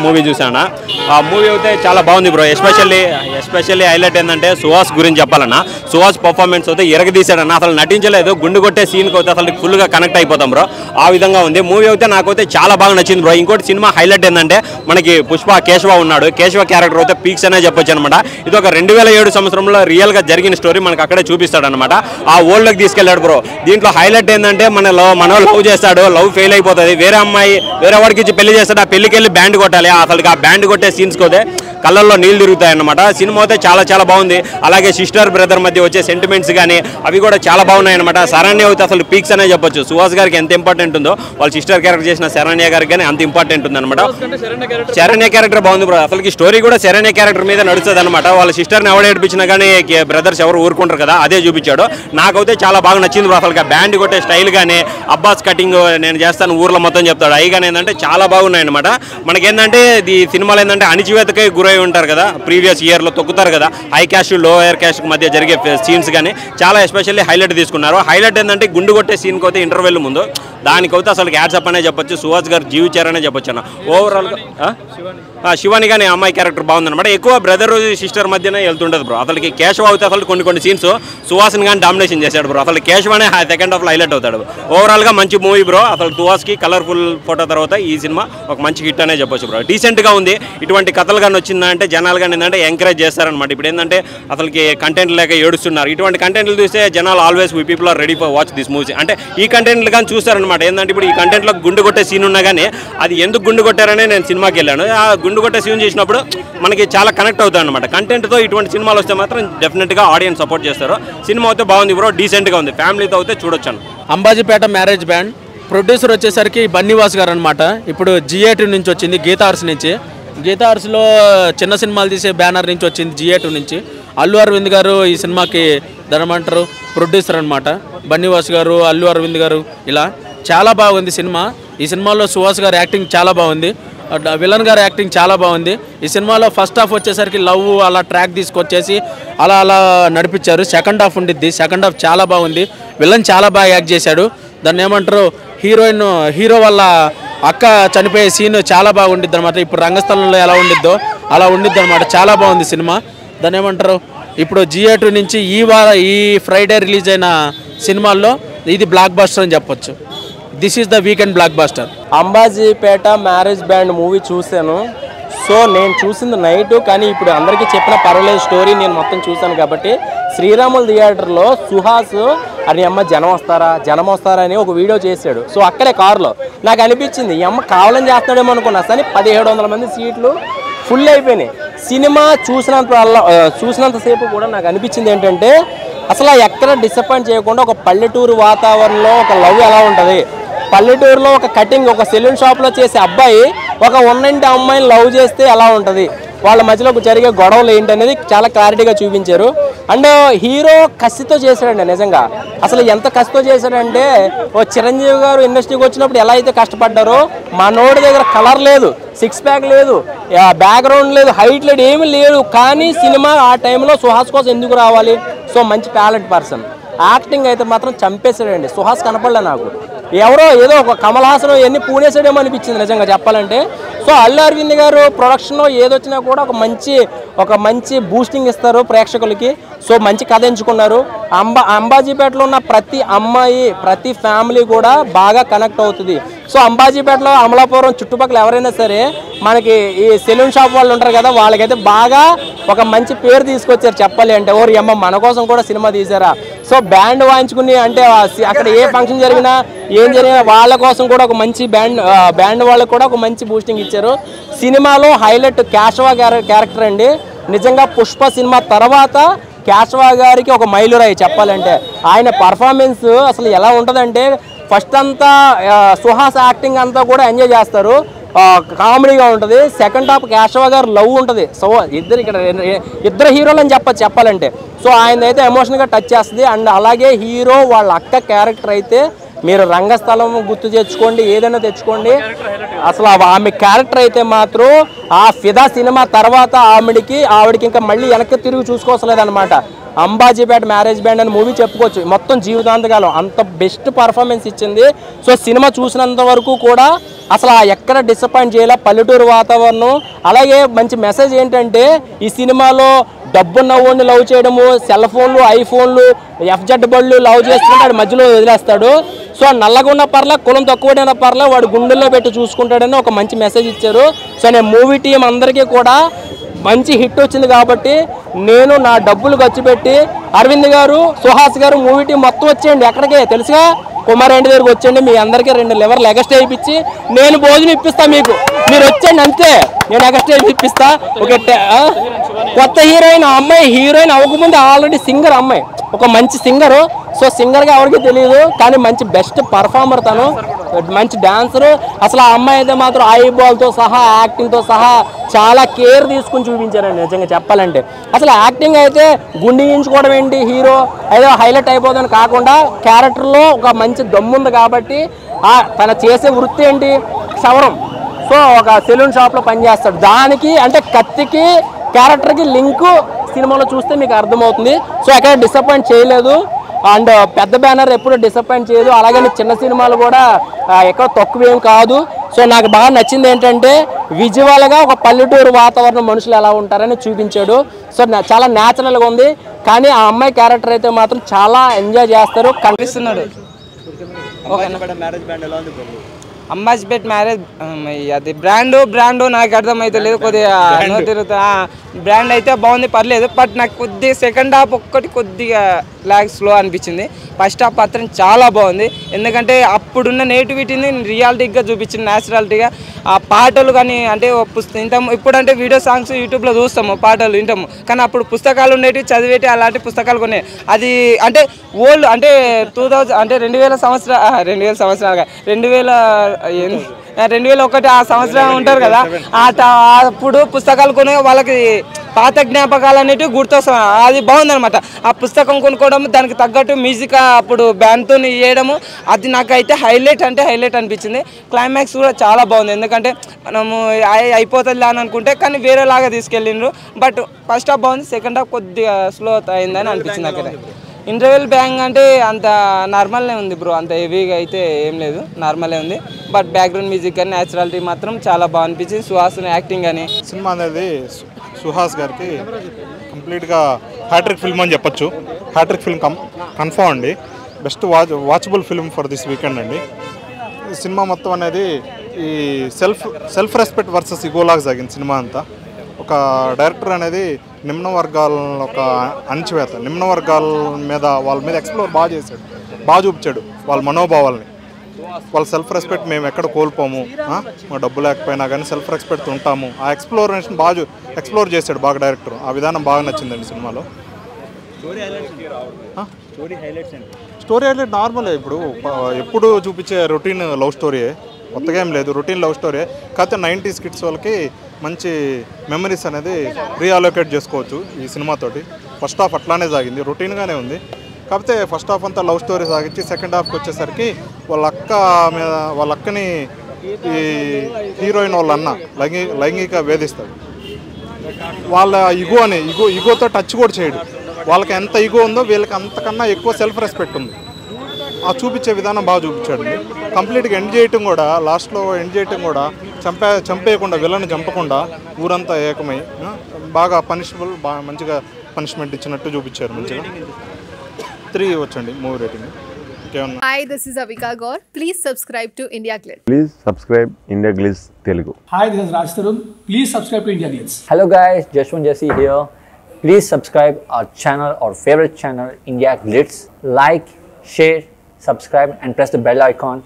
Movie చూసానా ఆ movie అయితే చాలా బాగుంది బ్రో. ఎస్పెషల్లీ హైలైట్ ఏంటంటే సుహాస్ గురించి చెప్పాలన్నా, సుహాస్ పర్ఫార్మెన్స్ అయితే ఎరగదీశాడన్న. అసలు నటించలేదు, గుండు కొట్టే సీన్కి అయితే అసలు ఫుల్గా కనెక్ట్ అయిపోతాం బ్రో. ఆ విధంగా ఉంది మూవీ అయితే. నాకైతే చాలా బాగా నచ్చింది బ్రో. ఇంకోటి సినిమా హైలైట్ ఏంటంటే మనకి పుష్ప కేశవ ఉన్నాడు. కేశవ క్యారెక్టర్ అయితే పీక్స్ అనే చెప్పొచ్చు అనమాట. ఇది ఒక 2007 సంవత్సరంలో రియల్గా జరిగిన స్టోరీ మనకు అక్కడే చూపిస్తాడు అనమాట. ఆ ఓల్డ్కి తీసుకెళ్ళాడు బ్రో. దీంట్లో హైలైట్ ఏంటంటే మన లవ్ చేస్తాడు, లవ్ ఫెయిల్ అయిపోతుంది, వేరే అమ్మాయి వేరే వాడికి ఇచ్చి పెళ్లి చేస్తాడు. ఆ పెళ్లికి వెళ్ళి బ్యాండ్ కొట్టాలి. అసలు ఆ బ్యాండ్ కొట్టే సీన్స్ కోతే కళ్ళల్లో నీళ్ళు తిరుగుతాయి అన్నమాట. సినిమా అయితే చాలా చాలా బాగుంది. అలాగే సిస్టర్ బ్రదర్ మధ్య వచ్చే సెంటిమెంట్స్ కానీ అవి కూడా చాలా బాగున్నాయి అనమాట. శరణ్య అయితే అసలు పీక్స్ అనే చెప్పొచ్చు. సుహాస్ గారికి ఎంత ఇంపార్టెంట్ ఉందో వాళ్ళ సిస్టర్ క్యారెక్టర్ చేసిన శరణ్య గారికి కానీ అంత ఇంపార్టెంట్ ఉంది అనమాట. శరణ్య క్యారెక్టర్ బాగుంది బ్రో. అసలు స్టోరీ కూడా శరణ్య క్యారెక్టర్ మీద నడుస్తుంది అనమాట. వాళ్ళ సిస్టర్ని ఎవరు ఏడిపించినా కానీ బ్రదర్స్ ఎవరు ఊరుకుంటారు కదా, అదే చూపించాడు. నాకైతే చాలా బాగా నచ్చింది బ్రో. అసలు బ్యాండ్ కొట్టే స్టైల్ కానీ అబ్బాస్ కటింగ్ నేను చేస్తాను ఊర్లో మొత్తం చెప్తాడు అవి కానీ ఏంటంటే చాలా బాగున్నాయి అనమాట. మనకేంటంటే ఈ సినిమాలో ఏంటంటే అణిచివేతకే గురై ఉంటారు కదా, ప్రీవియస్ ఇయర్లో తొక్కుతారు కదా, హై క్యాస్ట్ లోయర్ క్యాస్ట్ మధ్య జరిగే సీన్స్ కానీ చాలా ఎస్పెషల్లీ హైలైట్ తీసుకున్నారు. హైలైట్ ఏంటంటే గుండు కొట్టే సీన్కి అయితే ఇంటర్వెల్ ముందు దానికైతే అసలు యాడ్సప్ అనే చెప్పొచ్చు. సుహాస్ గారు జీవించారనే చెప్పొచ్చు అన్న. ఓవరాల్గా శివాని కానీ అమ్మాయి క్యారెక్టర్ బాగుందన్నమాట. ఎక్కువ బ్రదర్ సిస్టర్ మధ్యనే వెళ్తుంటుంది బ్రో. అసలుకి కేశవ అయితే అసలు కొన్ని సీన్స్ సుహాస్ని కానీ డామినేషన్ చేశాడు బ్రో. అసలు కేశవనే సెకండ్ హాఫ్లో హైలైట్ అవుతాడు. ఓవరాల్గా మంచి మూవీ బ్రో. అసలు సుహాస్కి కలర్ఫుల్ ఫోటో తర్వాత ఈ సినిమా ఒక మంచి హిట్ అనే చెప్పొచ్చు బ్రో. డీసెంట్గా ఉంది. ఇటువంటి కథలు కానీ వచ్చిందంటే జనాలు కానీ ఏంటంటే ఎంకరేజ్ చేస్తారనమాట. ఇప్పుడు ఏంటంటే అసలుకి కంటెంట్ లేక ఏడుస్తున్నారు. ఇటువంటి కంటెంట్లు చూస్తే జనాలు always we people are ready for watch this movie. అంటే ఈ కంటెంట్లు కానీ చూస్తారనమాట. ఏంటంటే ఇప్పుడు ఈ కంటెంట్లో గుండు కొట్టే సీన్ ఉన్నా కానీ అది ఎందుకు గుండు కొట్టారనే నేను సినిమాకి వెళ్ళాను. ఆ గుండు కొట్టే సీన్ చేసినప్పుడు మనకి చాలా కనెక్ట్ అవుతాయి అనమాట. కంటెంట్తో ఇటువంటి సినిమాలు వస్తే మాత్రం డెఫినెట్గా ఆడియన్స్ సపోర్ట్ చేస్తారు. సినిమా అయితే బాగుంది బ్రో, డీసెంట్గా ఉంది, ఫ్యామిలీతో అయితే చూడొచ్చాను. అంబాజీపేట మ్యారేజ్ బ్యాండ్ ప్రొడ్యూసర్ వచ్చేసరికి బన్నీవాస్ గారు అనమాట. ఇప్పుడు G8 నుంచి వచ్చింది, గీతార్స్ నుంచి. గీతార్స్లో చిన్న సినిమాలు తీసే బ్యానర్ నుంచి వచ్చింది G8 నుంచి. అల్లు అరవింద్ గారు ఈ సినిమాకి ధనమంటారు ప్రొడ్యూసర్ అనమాట. బన్నీవాస్ గారు, అల్లు అరవింద్ గారు, ఇలా చాలా బాగుంది సినిమా. ఈ సినిమాలో సుహాస్ గారు యాక్టింగ్ చాలా బాగుంది, విలన్ గారు యాక్టింగ్ చాలా బాగుంది. ఈ సినిమాలో ఫస్ట్ హాఫ్ వచ్చేసరికి లవ్ అలా ట్రాక్ తీసుకొచ్చేసి అలా నడిపించారు. సెకండ్ హాఫ్ ఉండిద్ది, సెకండ్ హాఫ్ చాలా బాగుంది. విలన్ చాలా బాగా యాక్ట్ చేశాడు. దాన్ని ఏమంటారు, హీరో వాళ్ళ అక్క చనిపోయే సీన్ చాలా బాగుండిద్ది అనమాట. ఇప్పుడు రంగస్థలంలో ఎలా ఉండిద్దో అలా ఉండిద్ది అనమాట. చాలా బాగుంది సినిమా. దాన్ని ఏమంటారు, ఇప్పుడు G8 నుంచి ఈ ఫ్రైడే రిలీజ్ అయిన సినిమాల్లో ఇది బ్లాక్ బస్టర్ అని చెప్పొచ్చు. This is the weekend block buster. Ambajipeta marriage band movie చూశాను. సో నేను చూసింది నైట్, కానీ ఇప్పుడు అందరికీ చెప్పిన పర్వాలేదు స్టోరీ నేను మొత్తం చూశాను కాబట్టి. శ్రీరాములు థియేటర్లో సుహాస్ అని అమ్మ జనం వస్తారా అని ఒక వీడియో చేశాడు. సో అక్కడే కారులో నాకు అనిపించింది ఈ అమ్మ కావాలని చేస్తాడేమో అనుకున్నా, కానీ 1700 మంది సీట్లు ఫుల్ అయిపోయినాయి. సినిమా చూసినంతసేపు కూడా నాకు అనిపించింది ఏంటంటే అసలు ఎక్కడ డిసప్పాయింట్ చేయకుండా ఒక పల్లెటూరు వాతావరణంలో ఒక లవ్ ఎలా ఉంటుంది, పల్లెటూరులో ఒక కటింగ్ ఒక సెలూన్ షాప్లో చేసే అబ్బాయి ఒక ఉన్నంటి అమ్మాయిని లవ్ చేస్తే ఎలా ఉంటుంది, వాళ్ళ మధ్యలో జరిగే గొడవలు ఏంటనేది చాలా క్లారిటీగా చూపించారు. అండ్ హీరో కసితో చేశాడండి. నిజంగా అసలు ఎంత కసితో చేశాడంటే ఓ చిరంజీవి గారు ఇండస్ట్రీకి వచ్చినప్పుడు ఎలా అయితే కష్టపడ్డారో, మనోడి దగ్గర కలర్ లేదు, 6 ప్యాక్ లేదు, బ్యాక్గ్రౌండ్ లేదు, హైట్ లేదు, ఏమీ లేదు, కానీ సినిమా ఆ టైంలో సుహాస్ కోసం ఎందుకు రావాలి. సో మంచి టాలెంట్ పర్సన్. యాక్టింగ్ అయితే మాత్రం చంపేశాడండి. సుహాస్ కనపడలే నాకు. ఎవరో ఏదో ఒక కమల్ హాసన్ ఎన్ని పూనేసాడేమో అనిపించింది నిజంగా చెప్పాలంటే. సో అల్లు అరవింద్ గారు ప్రొడక్షన్లో ఏదొచ్చినా కూడా ఒక మంచి బూస్టింగ్ ఇస్తారు ప్రేక్షకులకి. సో మంచి కథ ఎంచుకున్నారు. అంబాజీపేటలో ఉన్న ప్రతి అమ్మాయి ప్రతి ఫ్యామిలీ కూడా బాగా కనెక్ట్ అవుతుంది. సో అంబాజీపేటలో అమలాపురం చుట్టుపక్కల ఎవరైనా సరే మనకి ఈ సెలూన్ షాప్ వాళ్ళు ఉంటారు కదా, వాళ్ళకైతే బాగా ఒక మంచి పేరు తీసుకొచ్చారు చెప్పాలి అంటే. ఓరి అమ్మ మన కోసం కూడా సినిమా తీసారా. సో బ్యాండ్ వాయించుకుని అంటే అక్కడ ఏ ఫంక్షన్ జరిగినా ఏం జరిగినా వాళ్ళ కోసం కూడా ఒక మంచి బ్యాండ్ వాళ్ళకు కూడా ఒక మంచి బూస్టింగ్ ఇచ్చారు. సినిమాలో హైలైట్ కేశవ క్యారెక్టర్ అండి. నిజంగా పుష్ప సినిమా తర్వాత కేశవ గారికి ఒక మైలురాయి చెప్పాలంటే. ఆయన పర్ఫార్మెన్స్ అసలు ఎలా ఉంటుందంటే ఫస్ట్ అంతా సుహాస్ యాక్టింగ్ అంతా కూడా ఎంజాయ్ చేస్తారు, కామెడీగా ఉంటుంది. సెకండ్ హాఫ్ కేశవ గారు లవ్ ఉంటుంది. సో ఇద్దరు హీరోలు అని చెప్పాలంటే. సో ఆయన అయితే ఎమోషనల్గా టచ్ చేస్తుంది. అండ్ అలాగే హీరో వాళ్ళ అక్క క్యారెక్టర్ అయితే మీరు రంగస్థలం గుర్తు తెచ్చుకోండి, ఏదైనా తెచ్చుకోండి, అసలు ఆమె క్యారెక్టర్ అయితే మాత్రం ఆ ఫిదా సినిమా తర్వాత ఆవిడకి ఇంకా మళ్ళీ వెనక్కి తిరిగి చూసుకోవసలేదన్నమాట. అంబాజీపేట మ్యారేజ్ బ్యాండ్ అని మూవీ చెప్పుకోవచ్చు, మొత్తం జీవితాంతకాలం అంత బెస్ట్ పర్ఫార్మెన్స్ ఇచ్చింది. సో సినిమా చూసినంత వరకు కూడా అసలు ఎక్కడ డిసప్పాయింట్ చేయలే, పల్లెటూరు వాతావరణం. అలాగే మంచి మెసేజ్ ఏంటంటే ఈ సినిమాలో డబ్బున్న వాడిని లవ్ చేయడము, సెల్ ఫోన్లు, ఐఫోన్లు, ఎఫ్జెడ్ బళ్ళు లవ్ చేస్తుంటే మధ్యలో వదిలేస్తాడు. సో నల్లగా ఉన్న పర్లే, కులం తక్కువైన పర్లే, వాడు గుండెల్లో పెట్టి చూసుకుంటాడని ఒక మంచి మెసేజ్ ఇచ్చారు. సో నేను మూవీ టీం అందరికీ కూడా మంచి హిట్ వచ్చింది కాబట్టి నేను నా డబ్బులు ఖర్చు పెట్టి అరవింద్ గారు, సుహాస్ గారు మూవీ టీం మొత్తం వచ్చేయండి. ఎక్కడికే తెలుసుగా కుమారెడ్డి దగ్గరికి వచ్చేయండి, మీ అందరికీ 2 లివర్లు ఎగస్ట్రా ఇప్పించి నేను భోజనం ఇప్పిస్తా, మీకు మీరు వచ్చేయండి అంతే, నేను ఎగస్ట్రా ఇప్పిస్తా. ఒక కొత్త హీరోయిన్, ఆ అమ్మాయి హీరోయిన్ అవ్వకముందు ఆల్రెడీ సింగర్ అమ్మాయి, ఒక మంచి సింగరు. సో సింగర్గా ఎవరికి తెలియదు కానీ మంచి బెస్ట్ పర్ఫార్మర్, తను మంచి డాన్సరు. అసలు ఆ అమ్మాయి అయితే మాత్రం ఐబాల్తో సహా యాక్టింగ్తో సహా చాలా కేర్ తీసుకుని చూపించారండి నిజంగా చెప్పాలంటే. అసలు యాక్టింగ్ అయితే గుండించుకోవడం ఏంటి, హీరో ఏదో హైలైట్ అయిపోతుందని కాకుండా క్యారెక్టర్లో ఒక మంచి దమ్ముంది కాబట్టి తన చేసే వృత్తి ఏంటి, క్షవరం. సో ఒక సెలూన్ షాప్లో పనిచేస్తాడు, దానికి అంటే కత్తికి క్యారెక్టర్కి లింకు సినిమాలో చూస్తే మీకు అర్థమవుతుంది. సో ఎక్కడ డిసప్పాయింట్ చేయలేదు, అండ్ పెద్ద బ్యానర్ ఎప్పుడు డిసప్పాయింట్ చేయదు, అలాగని చిన్న సినిమాలు కూడా ఎక్కడ తక్కువేం కాదు. సో నాకు బాగా నచ్చింది ఏంటంటే విజువల్గా ఒక పల్లెటూరు వాతావరణం, మనుషులు ఎలా ఉంటారని చూపించాడు. సో చాలా న్యాచురల్గా ఉంది. కానీ ఆ అమ్మాయి క్యారెక్టర్ అయితే మాత్రం చాలా ఎంజాయ్ చేస్తారు, కనిపిస్తున్నాడు. అంబాజీపేట్ మ్యారేజ్ అది బ్రాండ్ నాకు అర్థమైతే లేదు, కొద్దిగా తిరుగుతా బ్రాండ్ అయితే బాగుంది, పర్లేదు. బట్ నాకు కొద్దిగా సెకండ్ హాఫ్ కొద్దిగా స్లో అనిపించింది. ఫస్ట్ హాఫ్ మాత్రం చాలా బాగుంది, ఎందుకంటే అప్పుడున్న నేటివిటీని రియాలిటీగా చూపించింది, న్యాచురాలిటీగా. ఆ పాటలు కానీ అంటే ఇప్పుడంటే వీడియో సాంగ్స్ యూట్యూబ్లో చూస్తాము, పాటలు వింటాము, కానీ అప్పుడు పుస్తకాలు ఉండేవి, చదివేటి అలాంటి పుస్తకాలు కొనే. అది అంటే ఓల్డ్ అంటే 2000 అంటే 2000 సంవత్సరాలుగా 2001 ఆ సంవత్సరం ఉంటారు కదా, అప్పుడు పుస్తకాలు కొనే వాళ్ళకి పాత జ్ఞాపకాలు అనేటివి గుర్తొస్తాయి. అది బాగుందనమాట. ఆ పుస్తకం కొనుక్కోవడం, దానికి తగ్గట్టు మ్యూజిక్ అప్పుడు బ్యాండ్తో వేయడము, అది నాకైతే హైలైట్ అనిపించింది. క్లైమాక్స్ కూడా చాలా బాగుంది, ఎందుకంటే మనము అయిపోతుంది అని అనుకుంటే కానీ వేరేలాగా తీసుకెళ్ళిండ్రు. బట్ ఫస్ట్ హాఫ్ బాగుంది, సెకండ్ హాఫ్ కొద్దిగా స్లో అయిందని అనిపించింది నాకు. ఇంటర్వెల్ బ్యాంగ్ అంటే అంత నార్మల్నే ఉంది బ్రో, అంత హెవీగా అయితే ఏం లేదు, నార్మలే ఉంది. బట్ బ్యాక్గ్రౌండ్ మ్యూజిక్ కానీ న్యాచురాలిటీ మాత్రం చాలా బాగా అనిపించింది. సుహాస్ యాక్టింగ్ కానీ సినిమా అనేది సుహాస్ గారికి కంప్లీట్గా హ్యాట్రిక్ ఫిల్మ్ అని చెప్పొచ్చు. హ్యాట్రిక్ ఫిల్మ్ కన్ఫర్మ్ అండి, best watchable film for this weekend అండి. ఈ సినిమా మొత్తం అనేది ఈ సెల్ఫ్ రెస్పెక్ట్ వర్సెస్ ఇగోలాగా సాగింది సినిమా అంతా. ఒక డైరెక్టర్ అనేది నిమ్న వర్గాల ఒక అణచివేత, నిమ్న వర్గాల మీద వాళ్ళ మీద ఎక్స్ప్లోర్ బాగా చేశాడు, బాగా చూపించాడు వాళ్ళ మనోభావాల్ని. వాళ్ళ సెల్ఫ్ రెస్పెక్ట్ మేము ఎక్కడ కోల్పోము, మా డబ్బు లేకపోయినా కానీ సెల్ఫ్ రెస్పెక్ట్ ఉంటాము. ఆ ఎక్స్ప్లోరేషన్ బాగా ఎక్స్ప్లోర్ చేశాడు బాగా డైరెక్టర్. ఆ విధానం బాగా నచ్చిందండి సినిమాలో. స్టోరీ హైలైట్ నార్మలే, ఇప్పుడు ఎప్పుడు చూపించే రొటీన్ లవ్ స్టోరీయే, కొత్తగా ఏం లేదు, రొటీన్ లవ్ స్టోరీ. కాకపోతే 90s కిడ్స్ వాళ్ళకి మంచి మెమరీస్ అనేది రీఅలోకేట్ చేసుకోవచ్చు ఈ సినిమాతోటి. ఫస్ట్ హాఫ్ అట్లానే సాగింది, రొటీన్గానే ఉంది. కాకపోతే ఫస్ట్ హాఫ్ అంతా లవ్ స్టోరీ సాగించి సెకండ్ హాఫ్కి వచ్చేసరికి వాళ్ళ అక్కని ఈ హీరోయిన్ వాళ్ళ అన్న లైంగిక వేధిస్తాడు. వాళ్ళ ఇగోతో టచ్ కూడా చేయడు. వాళ్ళకి ఎంత ఇగో ఉందో వీళ్ళకి అంతకన్నా ఎక్కువ సెల్ఫ్ రెస్పెక్ట్ ఉంది. ఆ చూపించే విధానం బాగా చూపించాడు. కంప్లీట్గా ఎండ్ చేయటం కూడా, లాస్ట్లో ఎండ్ చేయటం కూడా చంపేయకుండా, విలన్ చంపకుండా ఊరంతా ఏకమై బాగా పనిషబుల్, బాగా మంచిగా పనిష్మెంట్ ఇచ్చినట్టు చూపించారు. మంచిగా 3 వచ్చండి movie rating. Hi, this is Avika Gaur. Please subscribe to India Glitz. Please subscribe India Glitz Telugu. Hi, this is Raj Tarun. Please subscribe to India Glitz. Hello guys, Jashwant Jesse here. Please subscribe our channel, our favorite channel, India Glitz. Like, share, subscribe and press the bell icon.